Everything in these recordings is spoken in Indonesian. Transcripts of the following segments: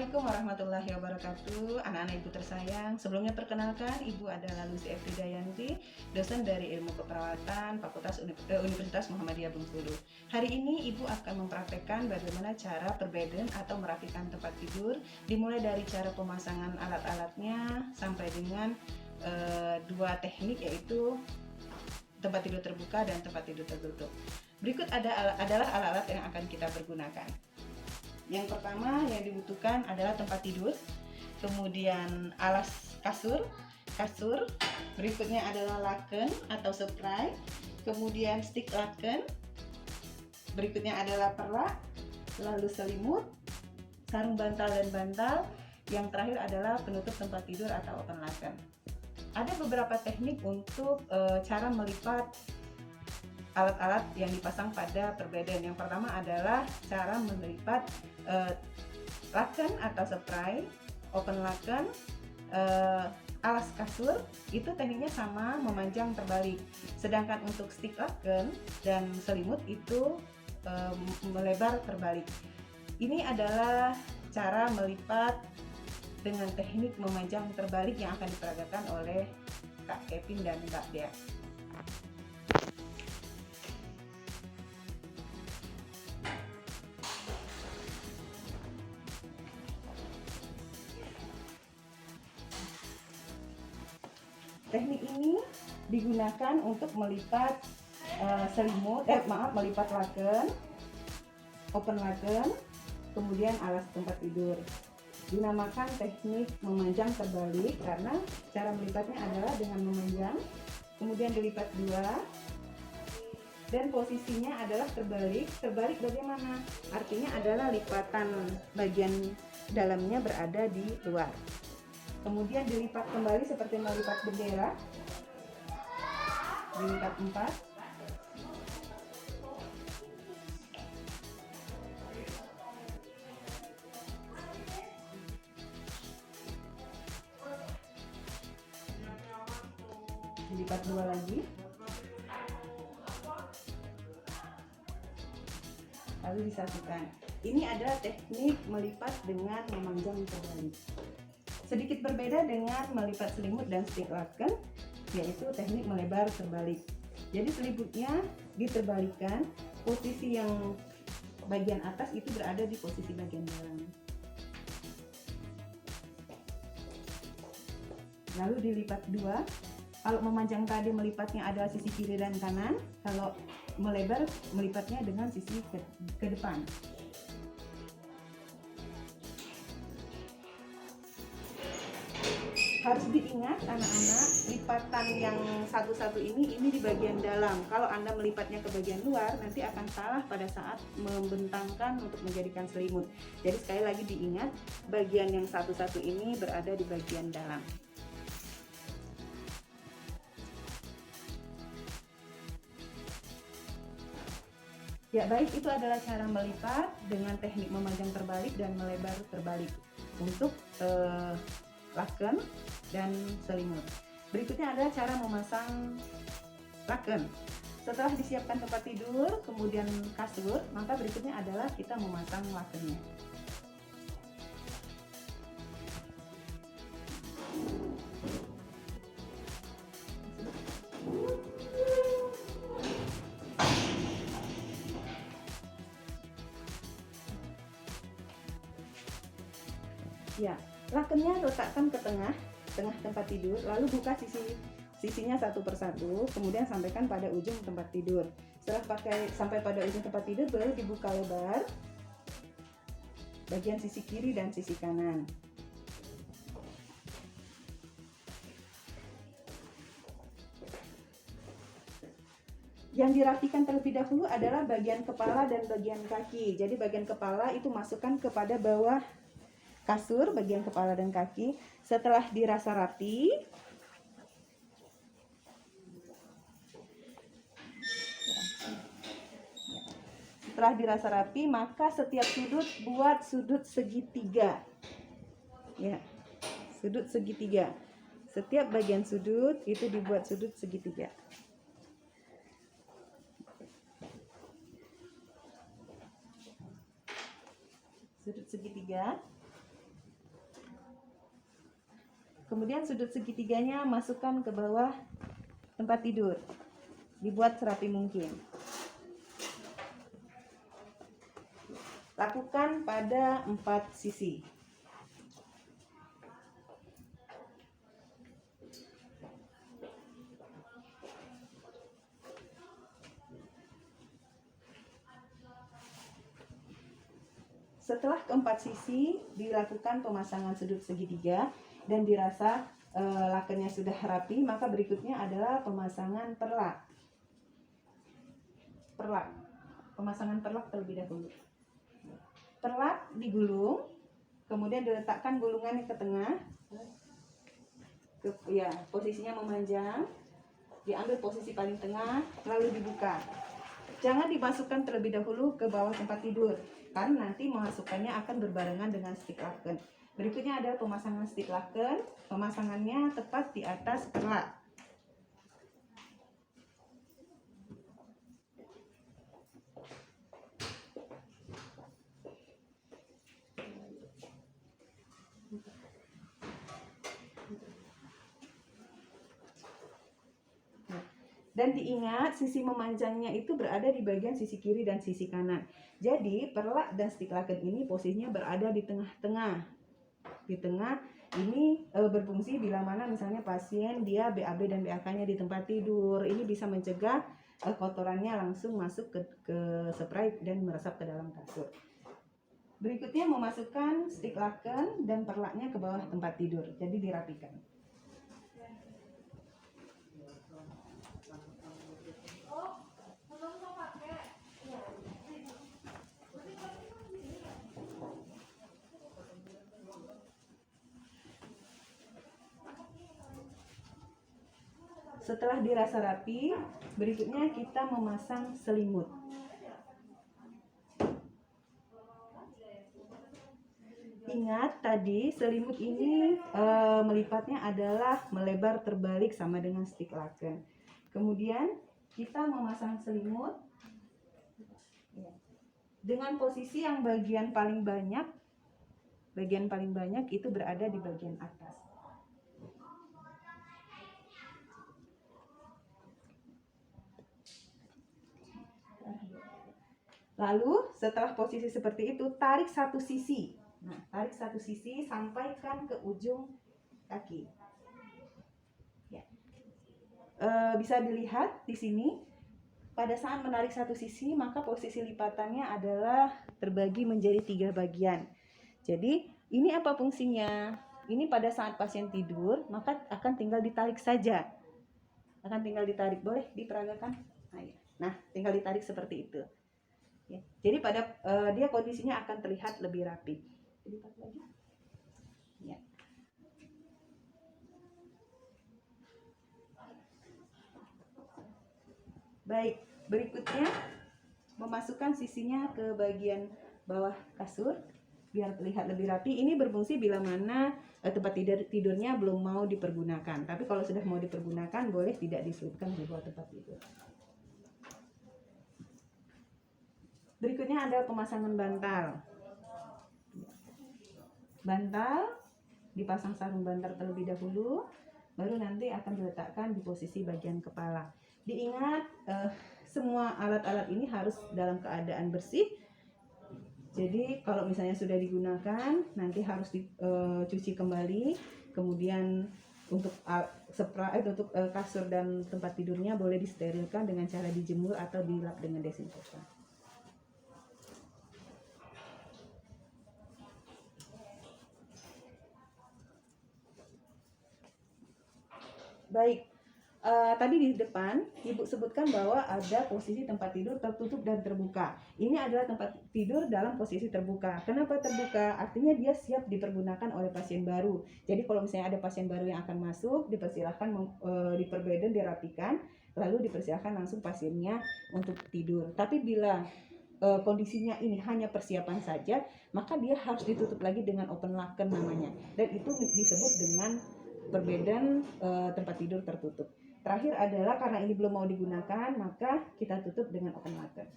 Assalamualaikum warahmatullahi wabarakatuh. Anak-anak ibu tersayang, sebelumnya perkenalkan, ibu adalah Lucy Efridayanti, dosen dari Ilmu Keperawatan Fakultas Universitas Muhammadiyah Bengkulu. Hari ini ibu akan mempraktekkan bagaimana cara perbedaan atau merapikan tempat tidur, dimulai dari cara pemasangan alat-alatnya sampai dengan dua teknik, yaitu tempat tidur terbuka dan tempat tidur tertutup. Berikut adalah alat-alat yang akan kita pergunakan. Yang pertama yang dibutuhkan adalah tempat tidur, kemudian alas kasur, berikutnya adalah laken atau spray, kemudian stik laken, berikutnya adalah perlak, lalu selimut, sarung bantal dan bantal, yang terakhir adalah penutup tempat tidur atau open laken. Ada beberapa teknik untuk cara melipat alat-alat yang dipasang pada perbedaan. Yang pertama adalah cara melipat laken atau spray, open laken, alas kasur, itu tekniknya sama, memanjang terbalik. Sedangkan untuk stick laken dan selimut itu melebar terbalik. Ini adalah cara melipat dengan teknik memanjang terbalik yang akan diperagakan oleh Kak Kevin dan Kak Dea. Teknik ini digunakan untuk melipat melipat laken, open laken, kemudian alas tempat tidur. Dinamakan teknik memanjang terbalik karena cara melipatnya adalah dengan memanjang, kemudian dilipat dua, dan posisinya adalah terbalik. Terbalik bagaimana? Artinya adalah lipatan bagian dalamnya berada di luar. Kemudian dilipat kembali seperti melipat bendera, dilipat 4, dilipat 2 lagi, lalu disatukan. Ini adalah teknik melipat dengan memanjang terbalik. Sedikit berbeda dengan melipat selimut dan stick laken, yaitu teknik melebar terbalik. Jadi selimutnya diterbalikan, posisi yang bagian atas itu berada di posisi bagian dalam. Lalu dilipat dua. Kalau memanjang tadi melipatnya adalah sisi kiri dan kanan, kalau melebar melipatnya dengan sisi ke depan. Harus diingat anak-anak, lipatan yang satu-satu ini di bagian dalam. Kalau Anda melipatnya ke bagian luar, nanti akan salah pada saat membentangkan untuk menjadikan selimut. Jadi sekali lagi diingat, bagian yang satu-satu ini berada di bagian dalam. Ya baik, itu adalah cara melipat dengan teknik memanjang terbalik dan melebar terbalik untuk laken dan selimut. Berikutnya adalah cara memasang laken. Setelah disiapkan tempat tidur, kemudian kasur, maka berikutnya adalah kita memasang lakennya. Ya, lakennya letakkan ke tengah tempat tidur, lalu buka sisinya satu persatu, kemudian sampaikan pada ujung tempat tidur. Setelah sampai pada ujung tempat tidur, baru dibuka lebar bagian sisi kiri dan sisi kanan. Yang dirapikan terlebih dahulu adalah bagian kepala dan bagian kaki. Jadi bagian kepala itu masukkan kepada bawah kasur, bagian kepala dan kaki. Setelah dirasa rapi, maka setiap sudut buat sudut segitiga. Ya, sudut segitiga. Setiap bagian sudut itu dibuat sudut segitiga. Sudut segitiga. Kemudian sudut segitiganya masukkan ke bawah tempat tidur. Dibuat serapi mungkin. Lakukan pada 4 sisi. Setelah keempat sisi dilakukan pemasangan sudut segitiga dan dirasa lakennya sudah rapi, maka berikutnya adalah pemasangan perlak. Pemasangan perlak terlebih dahulu. Perlak digulung, kemudian diletakkan gulungannya ke tengah. Posisinya memanjang. Diambil posisi paling tengah, lalu dibuka. Jangan dimasukkan terlebih dahulu ke bawah tempat tidur, karena nanti memasukkannya akan berbarengan dengan stik laken. Berikutnya adalah pemasangan stik laken. Pemasangannya tepat di atas perlak. Dan diingat sisi memanjangnya itu berada di bagian sisi kiri dan sisi kanan. Jadi perlak dan stik laken ini posisinya berada di tengah-tengah. Di tengah ini berfungsi bila mana misalnya pasien dia BAB dan BAK-nya di tempat tidur. Ini bisa mencegah kotorannya langsung masuk ke spray dan meresap ke dalam kasur. Berikutnya memasukkan stik laken dan perlaknya ke bawah tempat tidur. Jadi dirapikan. Setelah dirasa rapi, berikutnya kita memasang selimut. Ingat tadi selimut ini melipatnya adalah melebar terbalik sama dengan stik laken. Kemudian kita memasang selimut dengan posisi yang bagian paling banyak itu berada di bagian atas. Lalu setelah posisi seperti itu, tarik satu sisi. Nah, tarik satu sisi, sampaikan ke ujung kaki. Ya. Bisa dilihat di sini, pada saat menarik satu sisi, maka posisi lipatannya adalah terbagi menjadi 3 bagian. Jadi, ini apa fungsinya? Ini pada saat pasien tidur, maka akan tinggal ditarik saja. Akan tinggal ditarik, boleh diperagakan? Nah, tinggal ditarik seperti itu. Ya. Jadi dia kondisinya akan terlihat lebih rapi. Lipat lagi. Ya. Baik, berikutnya memasukkan sisinya ke bagian bawah kasur biar terlihat lebih rapi. Ini berfungsi bila mana tempat tidurnya belum mau dipergunakan. Tapi kalau sudah mau dipergunakan, boleh tidak diselipkan di bawah tempat tidur. Berikutnya adalah pemasangan bantal. Bantal dipasang sarung bantal terlebih dahulu, baru nanti akan diletakkan di posisi bagian kepala. Diingat semua alat-alat ini harus dalam keadaan bersih. Jadi kalau misalnya sudah digunakan, nanti harus dicuci kembali. Kemudian untuk kasur dan tempat tidurnya boleh disterilkan dengan cara dijemur atau dilap dengan desinfektan. Baik, tadi di depan Ibu sebutkan bahwa ada posisi tempat tidur tertutup dan terbuka. Ini adalah tempat tidur dalam posisi terbuka. Kenapa terbuka? Artinya dia siap dipergunakan oleh pasien baru. Jadi kalau misalnya ada pasien baru yang akan masuk, dipersilahkan diperbeden, dirapikan, lalu dipersilahkan langsung pasiennya untuk tidur. Tapi bila kondisinya ini hanya persiapan saja, maka dia harus ditutup lagi dengan open laken namanya. Dan itu disebut dengan perbedaan tempat tidur tertutup. Terakhir adalah karena ini belum mau digunakan, maka kita tutup dengan open laken.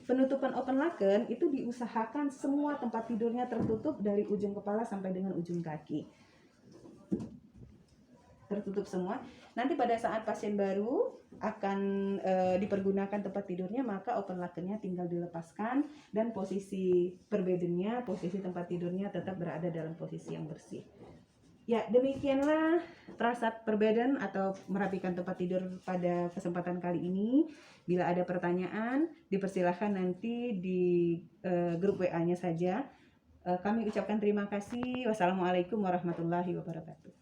Penutupan open laken itu diusahakan semua tempat tidurnya tertutup dari ujung kepala sampai dengan ujung kaki. Tertutup semua. Nanti pada saat pasien baru akan dipergunakan tempat tidurnya, maka open lakennya tinggal dilepaskan dan posisi perbedennya, posisi tempat tidurnya tetap berada dalam posisi yang bersih. Ya, demikianlah prasat perbeden atau merapikan tempat tidur pada kesempatan kali ini. Bila ada pertanyaan, dipersilahkan nanti di grup WA-nya saja. Kami ucapkan terima kasih. Wassalamualaikum warahmatullahi wabarakatuh.